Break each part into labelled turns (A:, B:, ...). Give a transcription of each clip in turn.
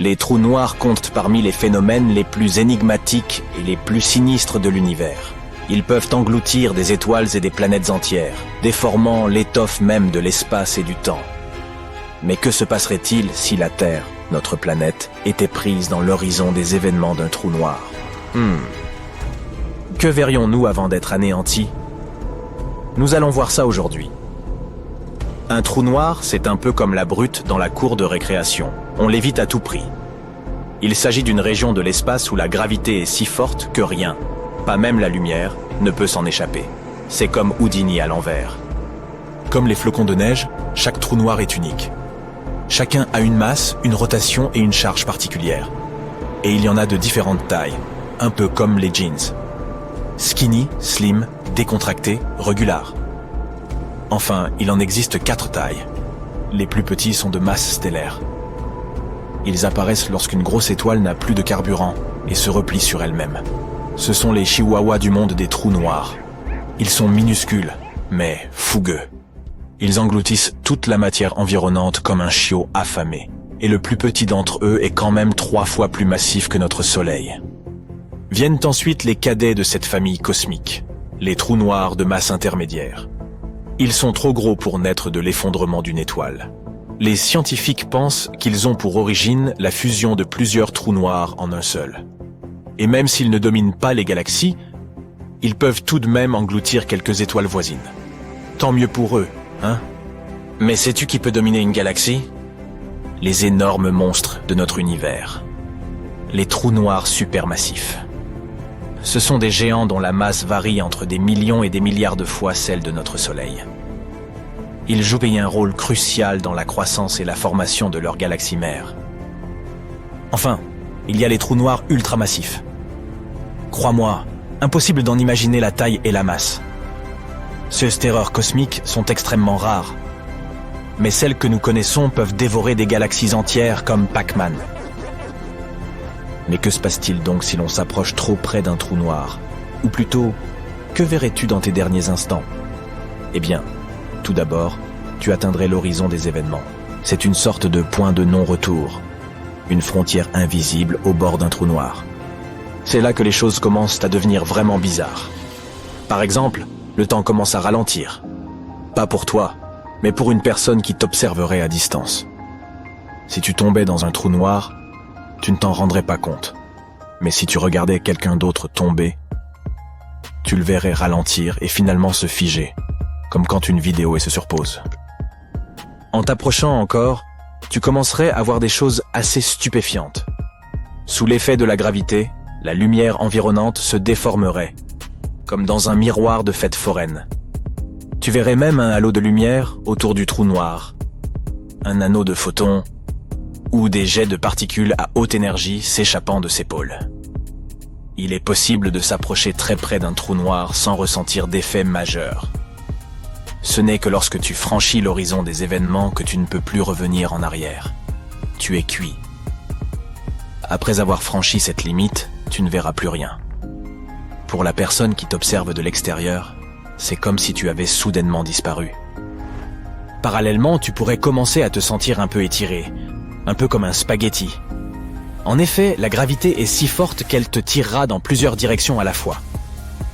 A: Les trous noirs comptent parmi les phénomènes les plus énigmatiques et les plus sinistres de l'univers. Ils peuvent engloutir des étoiles et des planètes entières, déformant l'étoffe même de l'espace et du temps. Mais que se passerait-il si la Terre, notre planète, était prise dans l'horizon des événements d'un trou noir? Que verrions-nous avant d'être anéantis? Nous allons voir ça aujourd'hui. Un trou noir, c'est un peu comme la brute dans la cour de récréation. On l'évite à tout prix. Il s'agit d'une région de l'espace où la gravité est si forte que rien, pas même la lumière, ne peut s'en échapper. C'est comme Houdini à l'envers.
B: Comme les flocons de neige, chaque trou noir est unique. Chacun a une masse, une rotation et une charge particulière. Et il y en a de différentes tailles, un peu comme les jeans. Skinny, slim, décontracté, regular. Enfin, il en existe 4 tailles. Les plus petits sont de masse stellaire. Ils apparaissent lorsqu'une grosse étoile n'a plus de carburant et se replie sur elle-même. Ce sont les chihuahuas du monde des trous noirs. Ils sont minuscules, mais fougueux. Ils engloutissent toute la matière environnante comme un chiot affamé. Et le plus petit d'entre eux est quand même 3 fois plus massif que notre Soleil. Viennent ensuite les cadets de cette famille cosmique, les trous noirs de masse intermédiaire. Ils sont trop gros pour naître de l'effondrement d'une étoile. Les scientifiques pensent qu'ils ont pour origine la fusion de plusieurs trous noirs en un seul. Et même s'ils ne dominent pas les galaxies, ils peuvent tout de même engloutir quelques étoiles voisines. Tant mieux pour eux, hein?
A: Mais sais-tu qui peut dominer une galaxie?
B: Les énormes monstres de notre univers. Les trous noirs supermassifs.
A: Ce sont des géants dont la masse varie entre des millions et des milliards de fois celle de notre Soleil. Ils jouent un rôle crucial dans la croissance et la formation de leur galaxie mère.
B: Enfin, il y a les trous noirs ultramassifs. Crois-moi, impossible d'en imaginer la taille et la masse. Ces terreurs cosmiques sont extrêmement rares. Mais celles que nous connaissons peuvent dévorer des galaxies entières comme Pac-Man. Mais que se passe-t-il donc si l'on s'approche trop près d'un trou noir? Ou plutôt, que verrais-tu dans tes derniers instants? Eh bien, tout d'abord, tu atteindrais l'horizon des événements. C'est une sorte de point de non-retour. Une frontière invisible au bord d'un trou noir. C'est là que les choses commencent à devenir vraiment bizarres. Par exemple, le temps commence à ralentir. Pas pour toi, mais pour une personne qui t'observerait à distance. Si tu tombais dans un trou noir, tu ne t'en rendrais pas compte. Mais si tu regardais quelqu'un d'autre tomber, tu le verrais ralentir et finalement se figer, comme quand une vidéo se surpose. En t'approchant encore, tu commencerais à voir des choses assez stupéfiantes. Sous l'effet de la gravité, la lumière environnante se déformerait, comme dans un miroir de fête foraine. Tu verrais même un halo de lumière autour du trou noir, un anneau de photons, ou des jets de particules à haute énergie s'échappant de ses pôles. Il est possible de s'approcher très près d'un trou noir sans ressentir d'effet majeur. Ce n'est que lorsque tu franchis l'horizon des événements que tu ne peux plus revenir en arrière. Tu es cuit. Après avoir franchi cette limite, tu ne verras plus rien. Pour la personne qui t'observe de l'extérieur, c'est comme si tu avais soudainement disparu. Parallèlement, tu pourrais commencer à te sentir un peu étiré, un peu comme un spaghetti. En effet, la gravité est si forte qu'elle te tirera dans plusieurs directions à la fois.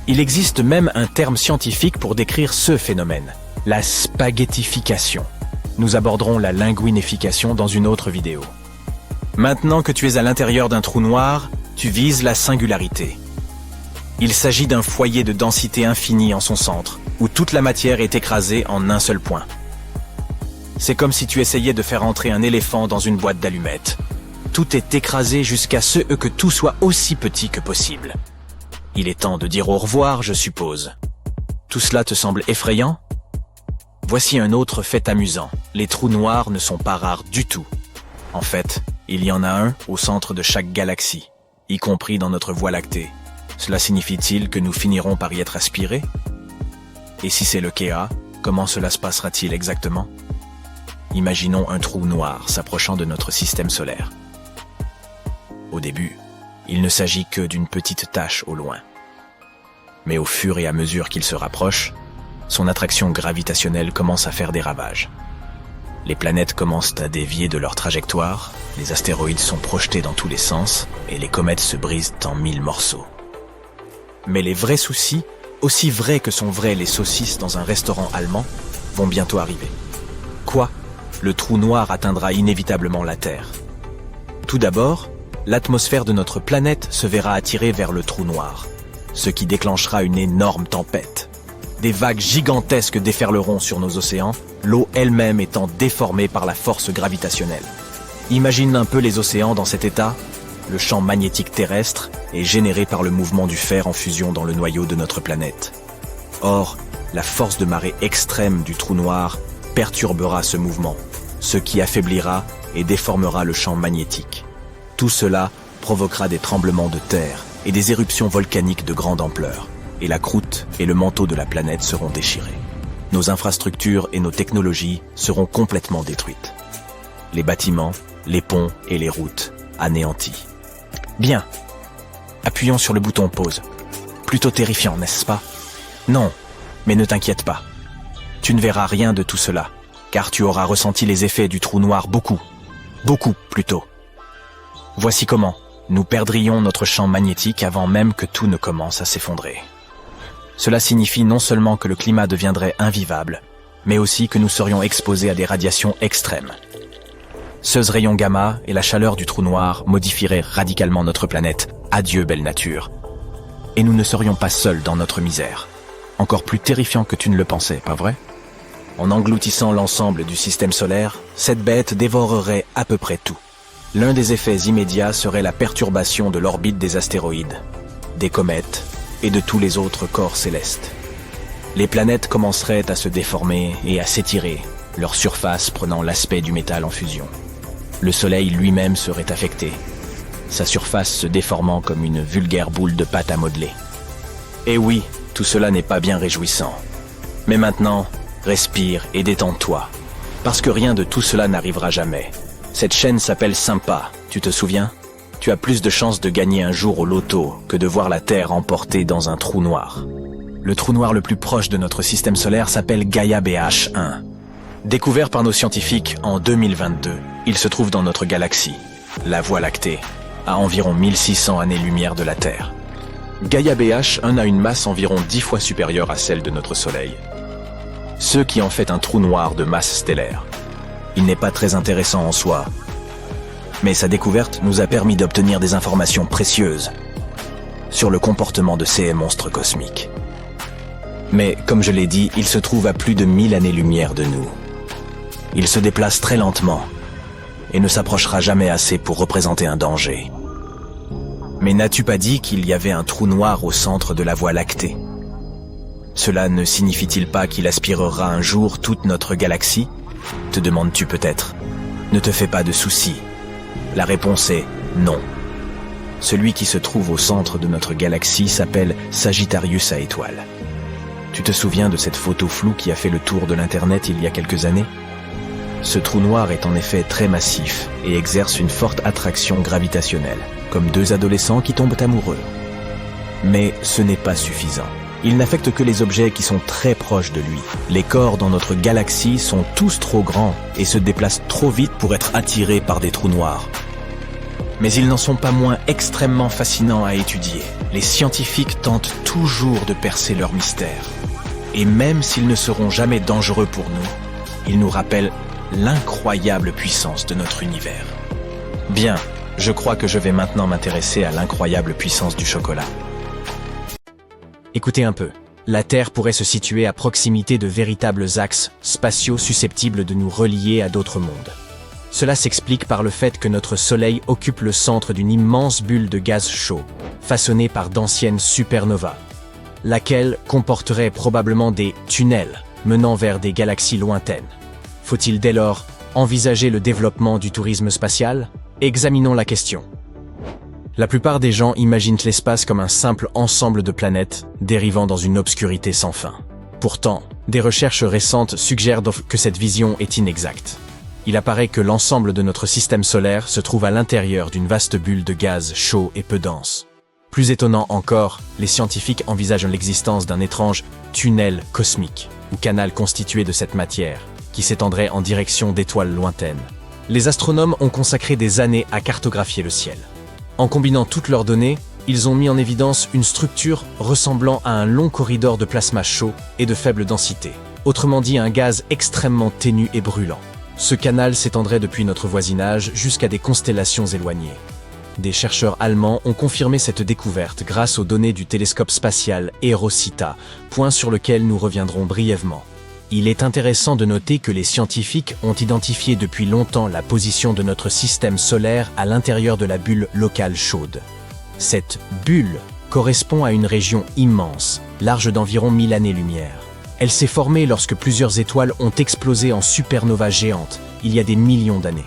B: Il existe même un terme scientifique pour décrire ce phénomène, la spaghettification. Nous aborderons la linguinification dans une autre vidéo. Maintenant que tu es à l'intérieur d'un trou noir, tu vises la singularité. Il s'agit d'un foyer de densité infinie en son centre, où toute la matière est écrasée en un seul point. C'est comme si tu essayais de faire entrer un éléphant dans une boîte d'allumettes. Tout est écrasé jusqu'à ce que tout soit aussi petit que possible. Il est temps de dire au revoir, je suppose. Tout cela te semble effrayant? Voici un autre fait amusant. Les trous noirs ne sont pas rares du tout. En fait, il y en a un au centre de chaque galaxie, y compris dans notre Voie lactée. Cela signifie-t-il que nous finirons par y être aspirés? Et si c'est le cas, comment cela se passera-t-il exactement? Imaginons un trou noir s'approchant de notre système solaire. Au début, il ne s'agit que d'une petite tache au loin. Mais au fur et à mesure qu'il se rapproche, son attraction gravitationnelle commence à faire des ravages.
A: Les planètes commencent à dévier de leur trajectoire, les astéroïdes sont projetés dans tous les sens et les comètes se brisent en 1000 morceaux. Mais les vrais soucis, aussi vrais que sont vrais les saucisses dans un restaurant allemand, vont bientôt arriver. Quoi ? Le trou noir atteindra inévitablement la Terre. Tout d'abord, l'atmosphère de notre planète se verra attirée vers le trou noir, ce qui déclenchera une énorme tempête. Des vagues gigantesques déferleront sur nos océans, l'eau elle-même étant déformée par la force gravitationnelle. Imagine un peu les océans dans cet état. Le champ magnétique terrestre est généré par le mouvement du fer en fusion dans le noyau de notre planète. Or, la force de marée extrême du trou noir perturbera ce mouvement, ce qui affaiblira et déformera le champ magnétique. Tout cela provoquera des tremblements de terre et des éruptions volcaniques de grande ampleur, et la croûte et le manteau de la planète seront déchirés. Nos infrastructures et nos technologies seront complètement détruites. Les bâtiments, les ponts et les routes anéantis. Bien. Appuyons sur le bouton pause. Plutôt terrifiant, n'est-ce pas? Non, mais ne t'inquiète pas. Tu ne verras rien de tout cela, car tu auras ressenti les effets du trou noir beaucoup plus tôt. Voici comment nous perdrions notre champ magnétique avant même que tout ne commence à s'effondrer. Cela signifie non seulement que le climat deviendrait invivable, mais aussi que nous serions exposés à des radiations extrêmes. Ces rayons gamma et la chaleur du trou noir modifieraient radicalement notre planète. Adieu, belle nature. Et nous ne serions pas seuls dans notre misère. Encore plus terrifiant que tu ne le pensais, pas vrai? En engloutissant l'ensemble du système solaire, cette bête dévorerait à peu près tout. L'un des effets immédiats serait la perturbation de l'orbite des astéroïdes, des comètes et de tous les autres corps célestes. Les planètes commenceraient à se déformer et à s'étirer, leur surface prenant l'aspect du métal en fusion. Le Soleil lui-même serait affecté, sa surface se déformant comme une vulgaire boule de pâte à modeler. Et oui, tout cela n'est pas bien réjouissant. Mais maintenant, respire et détends-toi, parce que rien de tout cela n'arrivera jamais. Cette chaîne s'appelle Sympa, tu te souviens? Tu as plus de chances de gagner un jour au loto que de voir la Terre emportée dans un trou noir. Le trou noir le plus proche de notre système solaire s'appelle Gaia BH1. Découvert par nos scientifiques en 2022, il se trouve dans notre galaxie, la Voie lactée, à environ 1600 années-lumière de la Terre. Gaia BH1 a une masse environ 10 fois supérieure à celle de notre Soleil, ce qui en fait un trou noir de masse stellaire. Il n'est pas très intéressant en soi, mais sa découverte nous a permis d'obtenir des informations précieuses sur le comportement de ces monstres cosmiques. Mais, comme je l'ai dit, il se trouve à plus de 1000 années-lumière de nous. Il se déplace très lentement et ne s'approchera jamais assez pour représenter un danger. Mais n'as-tu pas dit qu'il y avait un trou noir au centre de la Voie lactée? Cela ne signifie-t-il pas qu'il aspirera un jour toute notre galaxie? Te demandes-tu peut-être? Ne te fais pas de soucis. La réponse est non. Celui qui se trouve au centre de notre galaxie s'appelle Sagittarius à étoiles. Tu te souviens de cette photo floue qui a fait le tour de l'Internet il y a quelques années? Ce trou noir est en effet très massif et exerce une forte attraction gravitationnelle, comme deux adolescents qui tombent amoureux. Mais ce n'est pas suffisant. Il n'affecte que les objets qui sont très proches de lui. Les corps dans notre galaxie sont tous trop grands et se déplacent trop vite pour être attirés par des trous noirs. Mais ils n'en sont pas moins extrêmement fascinants à étudier. Les scientifiques tentent toujours de percer leur mystère. Et même s'ils ne seront jamais dangereux pour nous, ils nous rappellent l'incroyable puissance de notre univers. Bien, je crois que je vais maintenant m'intéresser à l'incroyable puissance du chocolat. Écoutez un peu. La Terre pourrait se situer à proximité de véritables axes spatiaux susceptibles de nous relier à d'autres mondes. Cela s'explique par le fait que notre Soleil occupe le centre d'une immense bulle de gaz chaud, façonnée par d'anciennes supernovas, laquelle comporterait probablement des tunnels menant vers des galaxies lointaines. Faut-il dès lors envisager le développement du tourisme spatial? Examinons la question. La plupart des gens imaginent l'espace comme un simple ensemble de planètes dérivant dans une obscurité sans fin. Pourtant, des recherches récentes suggèrent que cette vision est inexacte. Il apparaît que l'ensemble de notre système solaire se trouve à l'intérieur d'une vaste bulle de gaz chaud et peu dense. Plus étonnant encore, les scientifiques envisagent l'existence d'un étrange tunnel cosmique, ou canal constitué de cette matière, qui s'étendrait en direction d'étoiles lointaines. Les astronomes ont consacré des années à cartographier le ciel. En combinant toutes leurs données, ils ont mis en évidence une structure ressemblant à un long corridor de plasma chaud et de faible densité, autrement dit un gaz extrêmement ténu et brûlant. Ce canal s'étendrait depuis notre voisinage jusqu'à des constellations éloignées. Des chercheurs allemands ont confirmé cette découverte grâce aux données du télescope spatial Rosita, point sur lequel nous reviendrons brièvement. Il est intéressant de noter que les scientifiques ont identifié depuis longtemps la position de notre système solaire à l'intérieur de la bulle locale chaude. Cette bulle correspond à une région immense, large d'environ 1000 années-lumière. Elle s'est formée lorsque plusieurs étoiles ont explosé en supernovas géantes, il y a des millions d'années.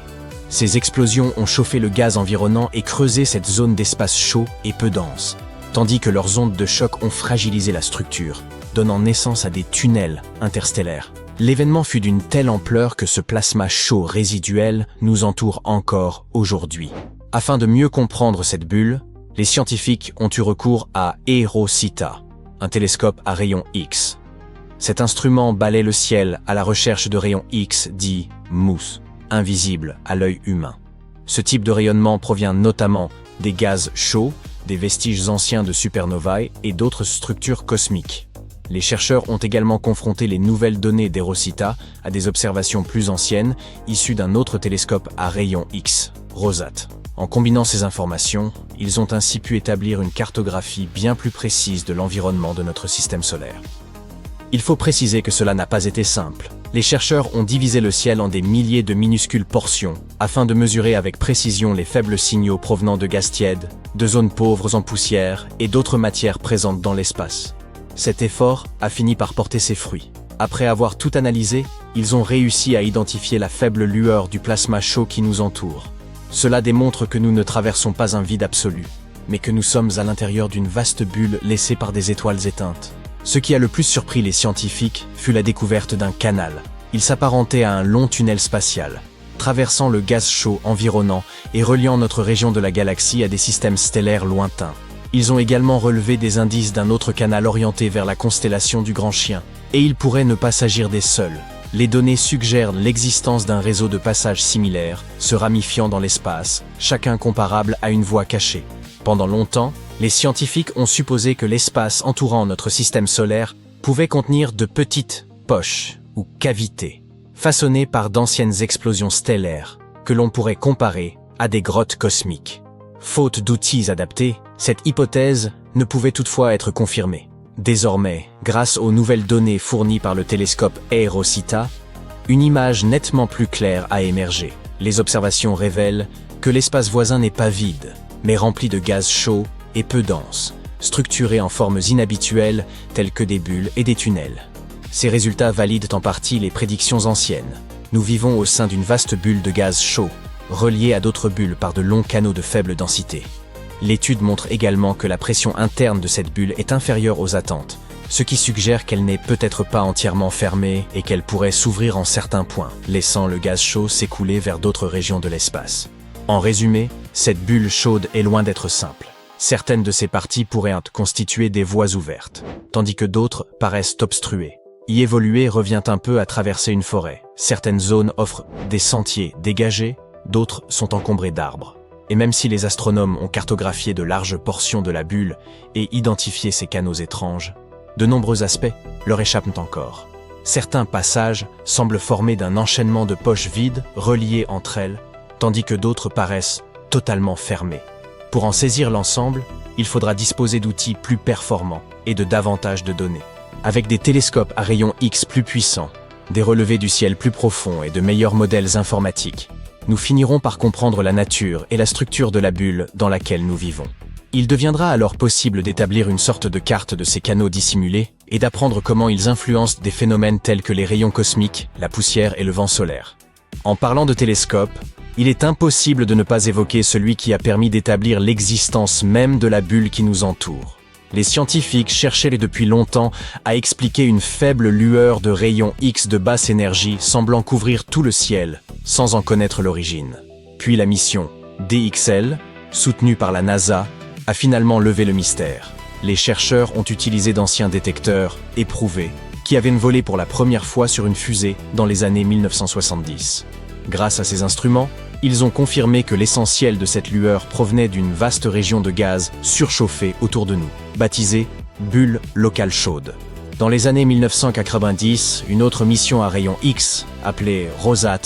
A: Ces explosions ont chauffé le gaz environnant et creusé cette zone d'espace chaud et peu dense, tandis que leurs ondes de choc ont fragilisé la structure, donnant naissance à des tunnels interstellaires. L'événement fut d'une telle ampleur que ce plasma chaud résiduel nous entoure encore aujourd'hui. Afin de mieux comprendre cette bulle, les scientifiques ont eu recours à Rosita, un télescope à rayons X. Cet instrument balaie le ciel à la recherche de rayons X dits mousse, invisibles à l'œil humain. Ce type de rayonnement provient notamment des gaz chauds, des vestiges anciens de supernovae et d'autres structures cosmiques. Les chercheurs ont également confronté les nouvelles données d'Rosita à des observations plus anciennes issues d'un autre télescope à rayons X, Rosat. En combinant ces informations, ils ont ainsi pu établir une cartographie bien plus précise de l'environnement de notre système solaire. Il faut préciser que cela n'a pas été simple. Les chercheurs ont divisé le ciel en des milliers de minuscules portions afin de mesurer avec précision les faibles signaux provenant de gaz tièdes, de zones pauvres en poussière et d'autres matières présentes dans l'espace. Cet effort a fini par porter ses fruits. Après avoir tout analysé, ils ont réussi à identifier la faible lueur du plasma chaud qui nous entoure. Cela démontre que nous ne traversons pas un vide absolu, mais que nous sommes à l'intérieur d'une vaste bulle laissée par des étoiles éteintes. Ce qui a le plus surpris les scientifiques fut la découverte d'un canal. Il s'apparentait à un long tunnel spatial, traversant le gaz chaud environnant et reliant notre région de la galaxie à des systèmes stellaires lointains. Ils ont également relevé des indices d'un autre canal orienté vers la constellation du Grand Chien, et il pourrait ne pas s'agir des seuls. Les données suggèrent l'existence d'un réseau de passages similaires, se ramifiant dans l'espace, chacun comparable à une voie cachée. Pendant longtemps, les scientifiques ont supposé que l'espace entourant notre système solaire pouvait contenir de petites poches ou cavités, façonnées par d'anciennes explosions stellaires, que l'on pourrait comparer à des grottes cosmiques. Faute d'outils adaptés, cette hypothèse ne pouvait toutefois être confirmée. Désormais, grâce aux nouvelles données fournies par le télescope Rosita, une image nettement plus claire a émergé. Les observations révèlent que l'espace voisin n'est pas vide, mais rempli de gaz chaud et peu dense, structurés en formes inhabituelles telles que des bulles et des tunnels. Ces résultats valident en partie les prédictions anciennes. Nous vivons au sein d'une vaste bulle de gaz chaud, reliée à d'autres bulles par de longs canaux de faible densité. L'étude montre également que la pression interne de cette bulle est inférieure aux attentes, ce qui suggère qu'elle n'est peut-être pas entièrement fermée et qu'elle pourrait s'ouvrir en certains points, laissant le gaz chaud s'écouler vers d'autres régions de l'espace. En résumé, cette bulle chaude est loin d'être simple. Certaines de ses parties pourraient constituer des voies ouvertes, tandis que d'autres paraissent obstruées. Y évoluer revient un peu à traverser une forêt. Certaines zones offrent des sentiers dégagés, d'autres sont encombrées d'arbres. Et même si les astronomes ont cartographié de larges portions de la bulle et identifié ces canaux étranges, de nombreux aspects leur échappent encore. Certains passages semblent formés d'un enchaînement de poches vides reliées entre elles, tandis que d'autres paraissent totalement fermés. Pour en saisir l'ensemble, il faudra disposer d'outils plus performants et de davantage de données. Avec des télescopes à rayons X plus puissants, des relevés du ciel plus profonds et de meilleurs modèles informatiques, nous finirons par comprendre la nature et la structure de la bulle dans laquelle nous vivons. Il deviendra alors possible d'établir une sorte de carte de ces canaux dissimulés et d'apprendre comment ils influencent des phénomènes tels que les rayons cosmiques, la poussière et le vent solaire. En parlant de télescope, il est impossible de ne pas évoquer celui qui a permis d'établir l'existence même de la bulle qui nous entoure. Les scientifiques cherchaient depuis longtemps à expliquer une faible lueur de rayons X de basse énergie semblant couvrir tout le ciel, sans en connaître l'origine. Puis la mission DXL, soutenue par la NASA, a finalement levé le mystère. Les chercheurs ont utilisé d'anciens détecteurs éprouvés qui avaient volé pour la première fois sur une fusée dans les années 1970. Grâce à ces instruments, ils ont confirmé que l'essentiel de cette lueur provenait d'une vaste région de gaz surchauffée autour de nous, baptisée bulle locale chaude. Dans les années 1990, une autre mission à rayon X, appelée Rosat,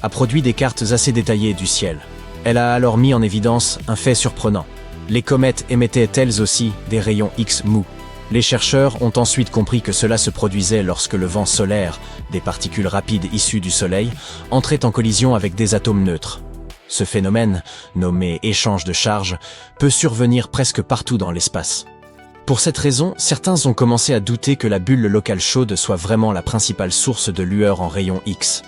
A: a produit des cartes assez détaillées du ciel. Elle a alors mis en évidence un fait surprenant. Les comètes émettaient elles aussi des rayons X mous. Les chercheurs ont ensuite compris que cela se produisait lorsque le vent solaire, des particules rapides issues du Soleil, entrait en collision avec des atomes neutres. Ce phénomène, nommé échange de charges, peut survenir presque partout dans l'espace. Pour cette raison, certains ont commencé à douter que la bulle locale chaude soit vraiment la principale source de lueur en rayon X.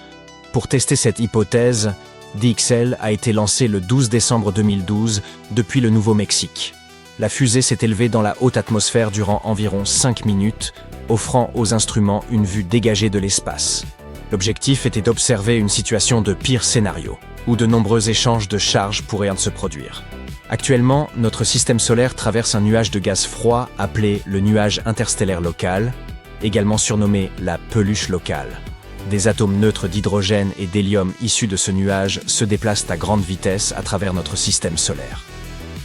A: Pour tester cette hypothèse, DXL a été lancé le 12 décembre 2012 depuis le Nouveau-Mexique. La fusée s'est élevée dans la haute atmosphère durant environ 5 minutes, offrant aux instruments une vue dégagée de l'espace. L'objectif était d'observer une situation de pire scénario, où de nombreux échanges de charges pourraient se produire. Actuellement, notre système solaire traverse un nuage de gaz froid appelé le nuage interstellaire local, également surnommé la peluche locale. Des atomes neutres d'hydrogène et d'hélium issus de ce nuage se déplacent à grande vitesse à travers notre système solaire.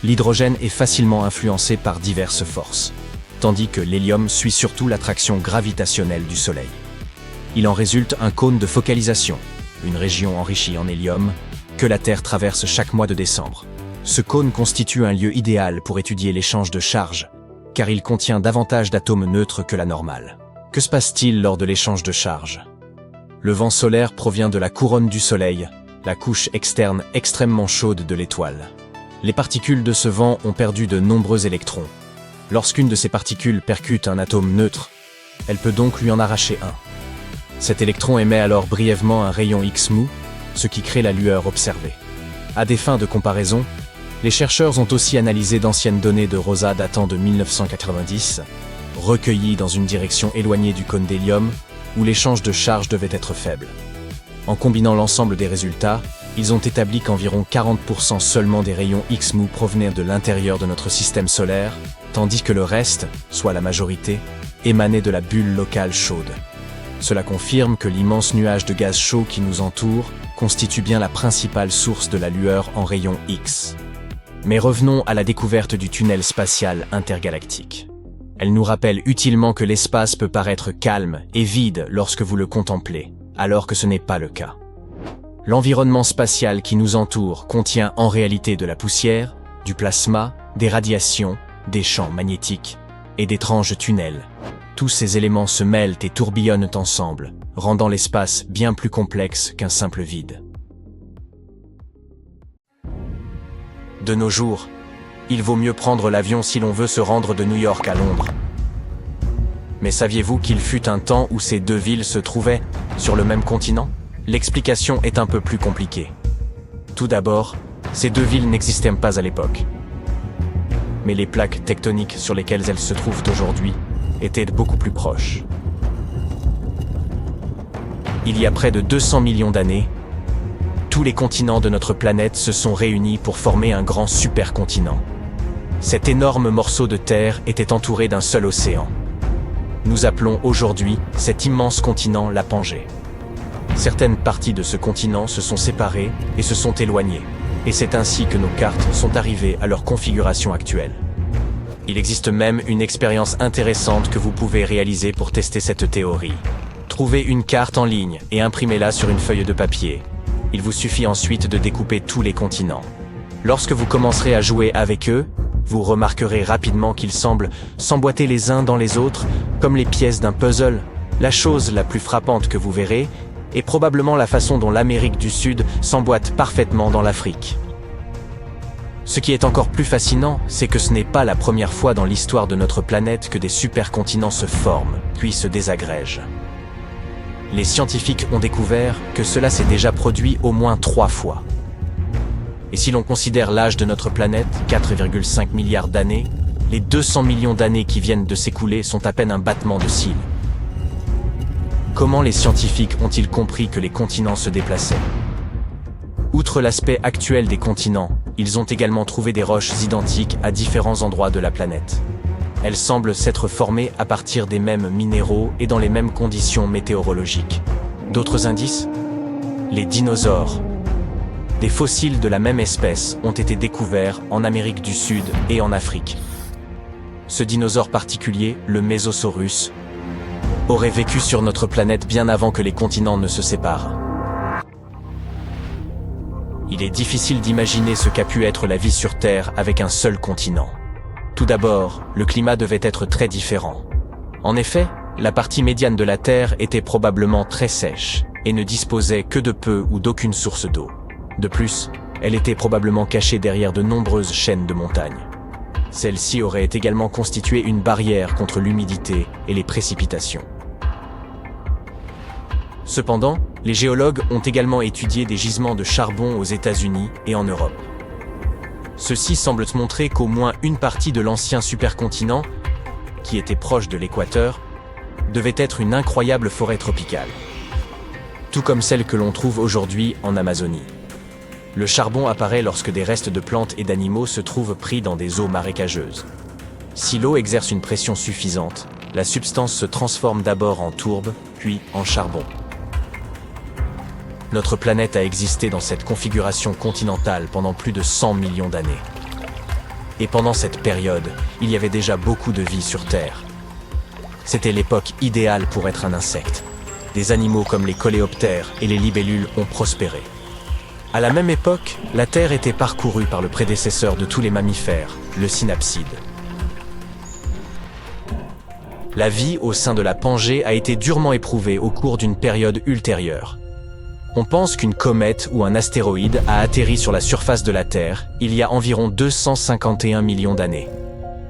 A: L'hydrogène est facilement influencé par diverses forces, tandis que l'hélium suit surtout l'attraction gravitationnelle du Soleil. Il en résulte un cône de focalisation, une région enrichie en hélium, que la Terre traverse chaque mois de décembre. Ce cône constitue un lieu idéal pour étudier l'échange de charges, car il contient davantage d'atomes neutres que la normale. Que se passe-t-il lors de l'échange de charges ? Le vent solaire provient de la couronne du Soleil, la couche externe extrêmement chaude de l'étoile. Les particules de ce vent ont perdu de nombreux électrons. Lorsqu'une de ces particules percute un atome neutre, elle peut donc lui en arracher un. Cet électron émet alors brièvement un rayon X mou, ce qui crée la lueur observée. À des fins de comparaison, les chercheurs ont aussi analysé d'anciennes données de Rosat datant de 1990, recueillies dans une direction éloignée du cône d'hélium, où l'échange de charges devait être faible. En combinant l'ensemble des résultats, ils ont établi qu'environ 40% seulement des rayons X mous provenaient de l'intérieur de notre système solaire, tandis que le reste, soit la majorité, émanait de la bulle locale chaude. Cela confirme que l'immense nuage de gaz chaud qui nous entoure constitue bien la principale source de la lueur en rayon X. Mais revenons à la découverte du tunnel spatial intergalactique. Elle nous rappelle utilement que l'espace peut paraître calme et vide lorsque vous le contemplez, alors que ce n'est pas le cas. L'environnement spatial qui nous entoure contient en réalité de la poussière, du plasma, des radiations, des champs magnétiques et d'étranges tunnels. Tous ces éléments se mêlent et tourbillonnent ensemble, rendant l'espace bien plus complexe qu'un simple vide. De nos jours, il vaut mieux prendre l'avion si l'on veut se rendre de New York à Londres. Mais saviez-vous qu'il fut un temps où ces deux villes se trouvaient sur le même continent ? L'explication est un peu plus compliquée. Tout d'abord, ces deux villes n'existaient pas à l'époque. Mais les plaques tectoniques sur lesquelles elles se trouvent aujourd'hui étaient beaucoup plus proches. Il y a près de 200 millions d'années, tous les continents de notre planète se sont réunis pour former un grand supercontinent. Cet énorme morceau de terre était entouré d'un seul océan. Nous appelons aujourd'hui cet immense continent la Pangée. Certaines parties de ce continent se sont séparées et se sont éloignées, et c'est ainsi que nos cartes sont arrivées à leur configuration actuelle. Il existe même une expérience intéressante que vous pouvez réaliser pour tester cette théorie. Trouvez une carte en ligne et imprimez-la sur une feuille de papier. Il vous suffit ensuite de découper tous les continents. Lorsque vous commencerez à jouer avec eux, vous remarquerez rapidement qu'ils semblent s'emboîter les uns dans les autres, comme les pièces d'un puzzle. La chose la plus frappante que vous verrez est probablement la façon dont l'Amérique du Sud s'emboîte parfaitement dans l'Afrique. Ce qui est encore plus fascinant, c'est que ce n'est pas la première fois dans l'histoire de notre planète que des supercontinents se forment, puis se désagrègent. Les scientifiques ont découvert que cela s'est déjà produit au moins 3 fois. Et si l'on considère l'âge de notre planète, 4,5 milliards d'années, les 200 millions d'années qui viennent de s'écouler sont à peine un battement de cils. Comment les scientifiques ont-ils compris que les continents se déplaçaient ? Outre l'aspect actuel des continents, ils ont également trouvé des roches identiques à différents endroits de la planète. Elles semblent s'être formées à partir des mêmes minéraux et dans les mêmes conditions météorologiques. D'autres indices? Les dinosaures. Des fossiles de la même espèce ont été découverts en Amérique du Sud et en Afrique. Ce dinosaure particulier, le Mésosaurus, aurait vécu sur notre planète bien avant que les continents ne se séparent. Il est difficile d'imaginer ce qu'a pu être la vie sur Terre avec un seul continent. Tout d'abord, le climat devait être très différent. En effet, la partie médiane de la Terre était probablement très sèche et ne disposait que de peu ou d'aucune source d'eau. De plus, elle était probablement cachée derrière de nombreuses chaînes de montagnes. Celle-ci aurait également constitué une barrière contre l'humidité et les précipitations. Cependant, les géologues ont également étudié des gisements de charbon aux États-Unis et en Europe. Ceux-ci semblent montrer qu'au moins une partie de l'ancien supercontinent, qui était proche de l'équateur, devait être une incroyable forêt tropicale, tout comme celle que l'on trouve aujourd'hui en Amazonie. Le charbon apparaît lorsque des restes de plantes et d'animaux se trouvent pris dans des eaux marécageuses. Si l'eau exerce une pression suffisante, la substance se transforme d'abord en tourbe, puis en charbon. Notre planète a existé dans cette configuration continentale pendant plus de 100 millions d'années. Et pendant cette période, il y avait déjà beaucoup de vie sur Terre. C'était l'époque idéale pour être un insecte. Des animaux comme les coléoptères et les libellules ont prospéré. À la même époque, la Terre était parcourue par le prédécesseur de tous les mammifères, le synapside. La vie au sein de la Pangée a été durement éprouvée au cours d'une période ultérieure. On pense qu'une comète ou un astéroïde a atterri sur la surface de la Terre il y a environ 251 millions d'années.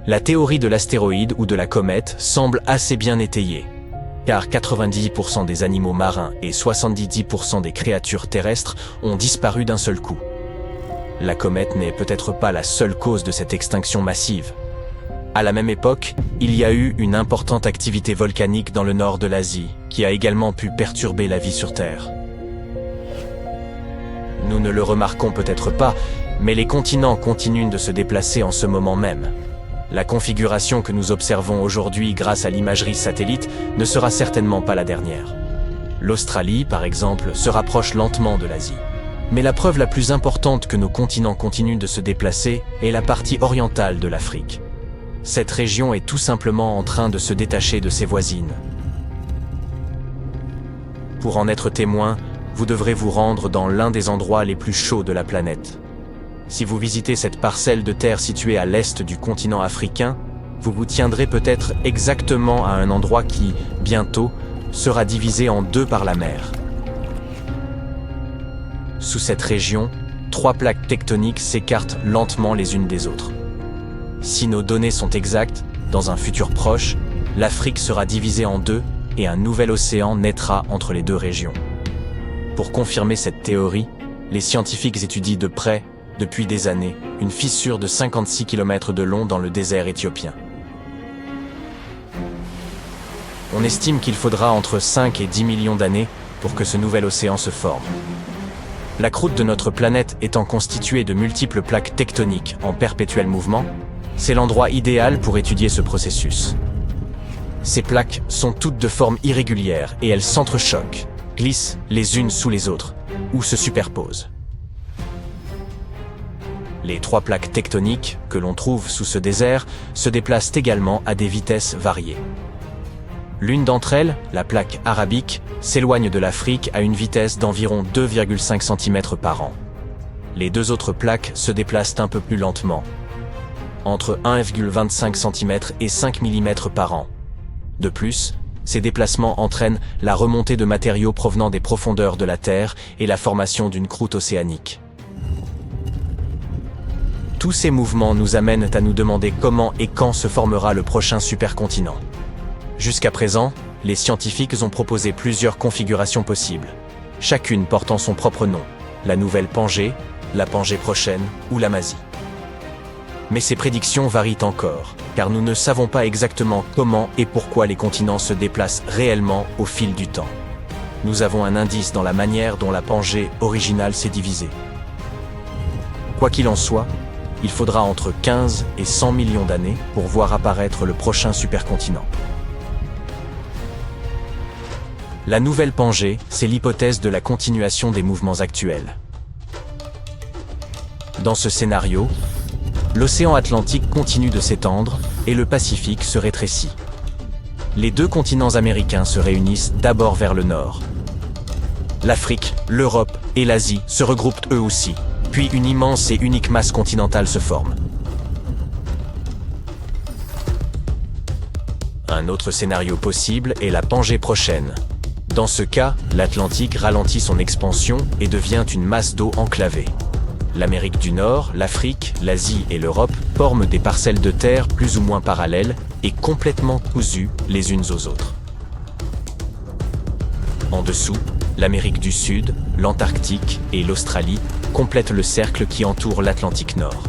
A: La théorie de l'astéroïde ou de la comète semble assez bien étayée, car 90% des animaux marins et 70% des créatures terrestres ont disparu d'un seul coup. La comète n'est peut-être pas la seule cause de cette extinction massive. À la même époque, il y a eu une importante activité volcanique dans le nord de l'Asie, qui a également pu perturber la vie sur Terre. Nous ne le remarquons peut-être pas, mais les continents continuent de se déplacer en ce moment même. La configuration que nous observons aujourd'hui grâce à l'imagerie satellite ne sera certainement pas la dernière. L'Australie, par exemple, se rapproche lentement de l'Asie. Mais la preuve la plus importante que nos continents continuent de se déplacer est la partie orientale de l'Afrique. Cette région est tout simplement en train de se détacher de ses voisines. Pour en être témoin, vous devrez vous rendre dans l'un des endroits les plus chauds de la planète. Si vous visitez cette parcelle de terre située à l'est du continent africain, vous vous tiendrez peut-être exactement à un endroit qui, bientôt, sera divisé en deux par la mer. Sous cette région, 3 plaques tectoniques s'écartent lentement les unes des autres. Si nos données sont exactes, dans un futur proche, l'Afrique sera divisée en deux et un nouvel océan naîtra entre les deux régions. Pour confirmer cette théorie, les scientifiques étudient de près, depuis des années, une fissure de 56 km de long dans le désert éthiopien. On estime qu'il faudra entre 5 et 10 millions d'années pour que ce nouvel océan se forme. La croûte de notre planète étant constituée de multiples plaques tectoniques en perpétuel mouvement, c'est l'endroit idéal pour étudier ce processus. Ces plaques sont toutes de forme irrégulière et elles s'entrechoquent, glissent les unes sous les autres, ou se superposent. Les 3 plaques tectoniques que l'on trouve sous ce désert se déplacent également à des vitesses variées. L'une d'entre elles, la plaque arabique, s'éloigne de l'Afrique à une vitesse d'environ 2,5 cm par an. Les 2 autres plaques se déplacent un peu plus lentement, entre 1,25 cm et 5 mm par an. De plus, ces déplacements entraînent la remontée de matériaux provenant des profondeurs de la Terre et la formation d'une croûte océanique. Tous ces mouvements nous amènent à nous demander comment et quand se formera le prochain supercontinent. Jusqu'à présent, les scientifiques ont proposé plusieurs configurations possibles, chacune portant son propre nom, la nouvelle Pangée, la Pangée prochaine ou l'Amazie. Mais ces prédictions varient encore, car nous ne savons pas exactement comment et pourquoi les continents se déplacent réellement au fil du temps. Nous avons un indice dans la manière dont la Pangée originale s'est divisée. Quoi qu'il en soit, il faudra entre 15 et 100 millions d'années pour voir apparaître le prochain supercontinent. La nouvelle Pangée, c'est l'hypothèse de la continuation des mouvements actuels. Dans ce scénario, l'océan Atlantique continue de s'étendre et le Pacifique se rétrécit. Les deux continents américains se réunissent d'abord vers le nord. L'Afrique, l'Europe et l'Asie se regroupent eux aussi, puis une immense et unique masse continentale se forme. Un autre scénario possible est la Pangée prochaine. Dans ce cas, l'Atlantique ralentit son expansion et devient une masse d'eau enclavée. L'Amérique du Nord, l'Afrique, l'Asie et l'Europe forment des parcelles de terre plus ou moins parallèles et complètement cousues les unes aux autres. En dessous, l'Amérique du Sud, l'Antarctique et l'Australie complètent le cercle qui entoure l'Atlantique Nord.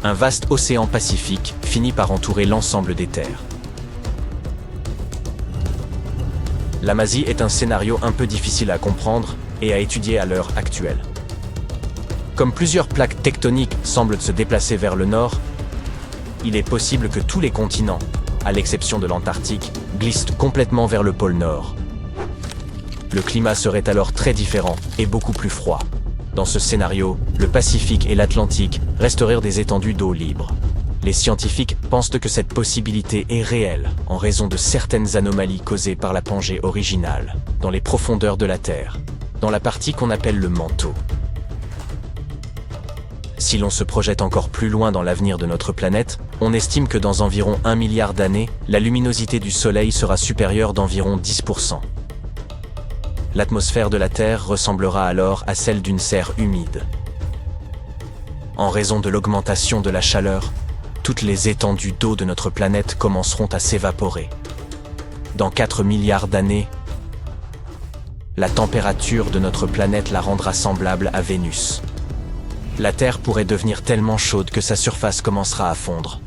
A: Un vaste océan Pacifique finit par entourer l'ensemble des terres. L'Amazie est un scénario un peu difficile à comprendre et à étudier à l'heure actuelle. Comme plusieurs plaques tectoniques semblent se déplacer vers le nord, il est possible que tous les continents, à l'exception de l'Antarctique, glissent complètement vers le pôle Nord. Le climat serait alors très différent et beaucoup plus froid. Dans ce scénario, le Pacifique et l'Atlantique resteraient des étendues d'eau libre. Les scientifiques pensent que cette possibilité est réelle en raison de certaines anomalies causées par la Pangée originale, dans les profondeurs de la Terre, dans la partie qu'on appelle le manteau. Si l'on se projette encore plus loin dans l'avenir de notre planète, on estime que dans environ 1 milliard d'années, la luminosité du Soleil sera supérieure d'environ 10%. L'atmosphère de la Terre ressemblera alors à celle d'une serre humide. En raison de l'augmentation de la chaleur, toutes les étendues d'eau de notre planète commenceront à s'évaporer. Dans 4 milliards d'années, la température de notre planète la rendra semblable à Vénus. La Terre pourrait devenir tellement chaude que sa surface commencera à fondre.